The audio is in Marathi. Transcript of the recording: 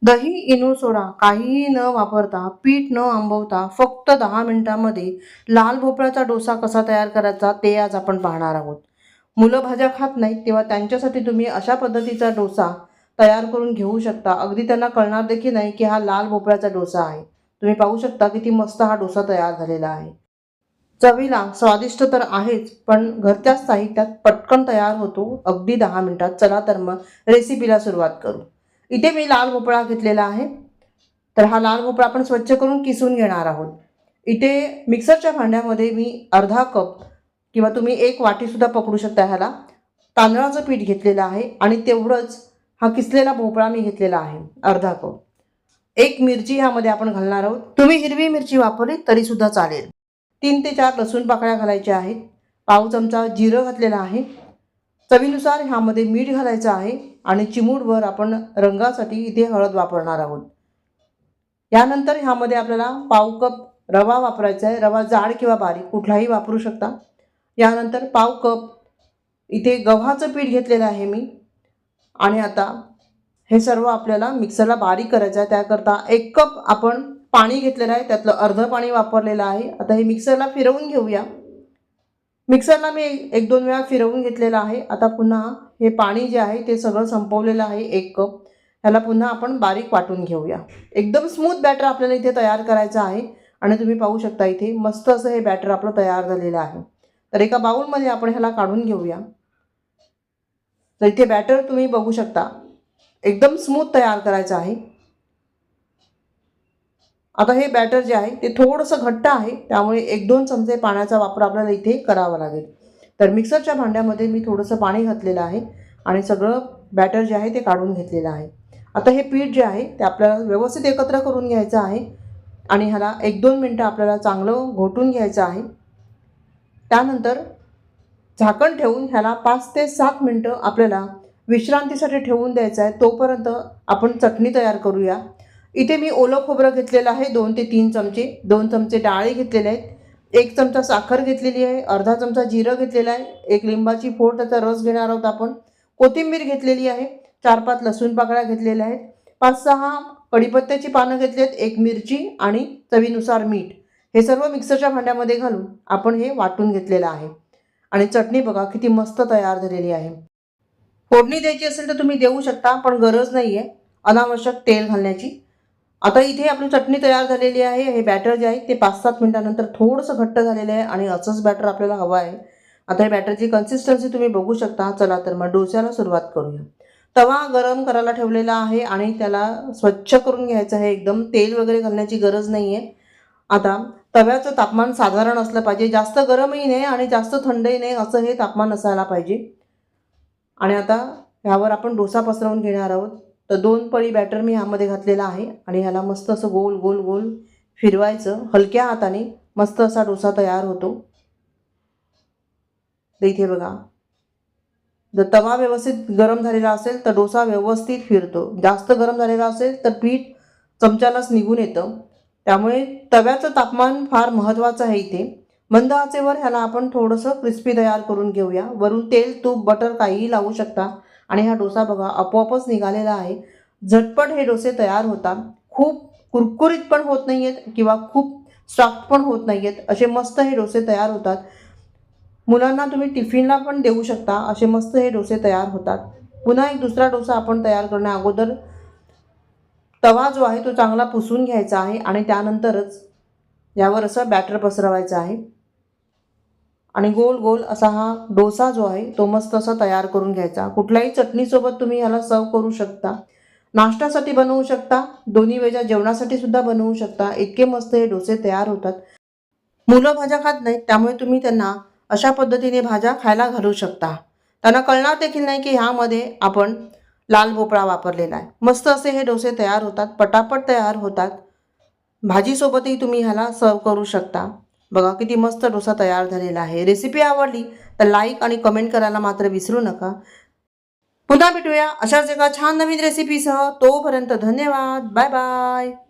दही, इनो, सोडा काहीही न वापरता, पीठ न आंबवता फक्त 10 मिनिटांमध्ये लाल भोपळ्याचा डोसा कसा तयार करायचा ते आज आपण पाहणार आहोत. मुलं भाज्या खात नाहीत तेव्हा त्यांच्यासाठी तुम्ही अशा पद्धतीचा डोसा तयार करून घेऊ शकता. अगदी त्यांना कळणार देखील नाही की हा लाल भोपळ्याचा डोसा आहे. तुम्ही पाहू शकता किती मस्त हा डोसा तयार झालेला आहे. चवीला स्वादिष्ट तर आहेच, पण घरच्याच साहित्यात पटकन तयार होतो अगदी 10 मिनिटात. चला तर मग रेसिपीला सुरुवात करू. इथे मी लाल भोपळा घेतलेला आहे. तर हा लाल भोपळा आपण स्वच्छ करून किसून घेणार आहोत. इथे मिक्सरच्या भांड्यामध्ये मी अर्धा कप किंवा तुम्ही 1 वाटीसुद्धा पकडू शकता ह्याला तांदळाचं पीठ घेतलेलं आहे आणि तेवढंच हा किसलेला भोपळा मी घेतलेला आहे अर्धा कप. 1 मिरची ह्यामध्ये आपण घालणार आहोत. तुम्ही हिरवी मिरची वापरली तरीसुद्धा चालेल. 3 ते 4 लसूण पाकळ्या घालायच्या आहेत. पाव चमचा जिरं घातलेलं आहे. चवीनुसार ह्यामध्ये मीठ घालायचं आहे आणि चिमूटभर आपण रंगासाठी इथे हळद वापरणार आहोत. यानंतर ह्यामध्ये आपल्याला पाव कप रवा वापरायचा आहे. रवा जाड किंवा बारीक कुठलाही वापरू शकता. यानंतर पाव कप इथे गव्हाचं पीठ घेतलेलं आहे मी. आणि आता हे सर्व आपल्याला मिक्सरला बारीक करायचं आहे. त्याकरता 1 कप आपण पाणी घेतलेलं आहे, त्यातलं अर्धं पाणी वापरलेलं आहे. आता हे मिक्सरला फिरवून घेऊया. मिक्सरला मी 1-2 वेळा फिरवून घेतलेलं आहे. आता पुन्हा हे पाणी जे आहे ते सगळं संपवलेलं आहे 1 कप. ह्याला पुन्हा आपण बारीक वाटून घेऊया. एकदम स्मूथ बॅटर आपल्याला इथे तयार करायचं आहे आणि तुम्ही पाहू शकता इथे मस्त असं हे बॅटर आपलं तयार झालेलं आहे. तर एका बाउलमध्ये आपण ह्याला काढून घेऊया. तर इथे बॅटर तुम्ही बघू शकता एकदम स्मूथ तयार करायचं आहे. आता हे बॅटर जे आहे ते थोडंसं घट्ट आहे, त्यामुळे 1-2 चमचे पाण्याचा वापर आपल्याला इथे करावा लागेल. तर मिक्सरच्या भांड्यामध्ये मी थोडंसं पाणी घातलेलं आहे आणि सगळं बॅटर जे आहे ते काढून घेतलेलं आहे. आता हे पीठ जे आहे ते आपल्याला व्यवस्थित एकत्र करून घ्यायचं आहे आणि ह्याला 1-2 मिनटं आपल्याला चांगलं घोटून घ्यायचं आहे. त्यानंतर झाकण ठेवून ह्याला 5 ते 7 मिनटं आपल्याला विश्रांतीसाठी ठेवून द्यायचं आहे. तोपर्यंत आपण चटणी तयार करूया. इथे मी ओलं खोबरं घेतलेलं आहे 2 ते 3 चमचे. 2 चमचे डाळी घेतलेले आहेत. 1 चमचा साखर घेतलेली आहे. अर्धा चमचा जिरं घेतलेलं आहे. 1 लिंबाची फोड त्याचा रस घेणार आहोत आपण. कोथिंबीर घेतलेली आहे. 4-5 लसूण पाकळ्या घेतलेल्या आहेत. 5-6 कढीपत्त्याची पानं घेतली आहेत. 1 मिरची आणि चवीनुसार मीठ. हे सर्व मिक्सरच्या भांड्यामध्ये घालून आपण हे वाटून घेतलेलं आहे. आणि चटणी बघा किती मस्त तयार झालेली आहे. फोडणी द्यायची असेल तर तुम्ही देऊ शकता, पण गरज नाही आहे अनावश्यक तेल घालण्याची. आता इथे आपली चटणी तयार झालेली आहे. हे बॅटर जे आहे ते 5-7 मिनिटानंतर थोडंसं घट्ट झालेलं आहे आणि असंच बॅटर आपल्याला हवं आहे. आता हे बॅटरची कन्सिस्टन्सी तुम्ही बघू शकता. चला तर मग डोस्याला सुरुवात करूया. तवा गरम करायला ठेवलेला आहे आणि त्याला स्वच्छ करून घ्यायचं आहे. एकदम तेल वगैरे घालण्याची गरज नाही आहे. आता तव्याचं तापमान साधारण असलं पाहिजे. जास्त गरमही नाही आणि जास्त थंडही नाही, असं हे तापमान असायला पाहिजे. आणि आता ह्यावर आपण डोसा पसरवून घेणार आहोत. तर 2 पळी बॅटर मी ह्यामध्ये घातलेला आहे आणि ह्याला मस्त असं गोल गोल गोल फिरवायचं. हलक्या हाताने मस्त असा डोसा तयार होतो. तर इथे बघा, जर तवा व्यवस्थित गरम झालेला असेल तर डोसा व्यवस्थित फिरतो. जास्त गरम झालेला असेल तर पीठ चमच्यालाच निघून येतं. त्यामुळे तव्याचं तापमान फार महत्त्वाचं आहे इथे. मंद आचेवर ह्याला आपण थोडंसं क्रिस्पी तयार करून घेऊया. वरून तेल, तूप, बटर काहीही लावू शकता. आणि हा डोसा बघा आपोआपच निघालेला आहे. झटपट हे डोसे तयार होतात. खूप कुरकुरीत पण होत नाही आहेत किंवा खूप सॉफ्ट पण होत नाही आहेत. असे मस्त हे डोसे तयार होतात. मुलांना तुम्ही टिफिनला पण देऊ शकता. असे मस्त हे डोसे तयार होतात. पुन्हा एक दुसरा डोसा आपण तयार करण्या अगोदर तवा जो आहे तो चांगला पुसून घ्यायचा आहे आणि त्यानंतरच यावर असं बॅटर पसरवायचं आहे आणि गोल गोल असा हा डोसा जो आहे तो मस्त असा तयार करून घ्यायचा. कुठल्याही चटणीसोबत तुम्ही ह्याला सर्व करू शकता. नाश्त्यासाठी बनवू शकता. दोन्ही वेळच्या जेवणासाठी सुद्धा बनवू शकता. इतके मस्त हे डोसे तयार होतात. मुलं भाज्या खात नाहीत त्यामुळे तुम्ही त्यांना अशा पद्धतीने भाज्या खायला घालू शकता. त्यांना कळणार देखील नाही की ह्यामध्ये आपण लाल भोपळा वापरलेला आहे. मस्त असे हे डोसे तयार होतात. पटापट तयार होतात. भाजीसोबतही तुम्ही ह्याला सर्व करू शकता. बघा किती मस्त डोसा तयार झालेला आहे. रेसिपी आवडली तर लाईक आणि कमेंट करायला मात्र विसरू नका. पुन्हा भेटूया अशाच एका छान नवीन रेसिपीसह. तोपर्यंत धन्यवाद. Bye bye.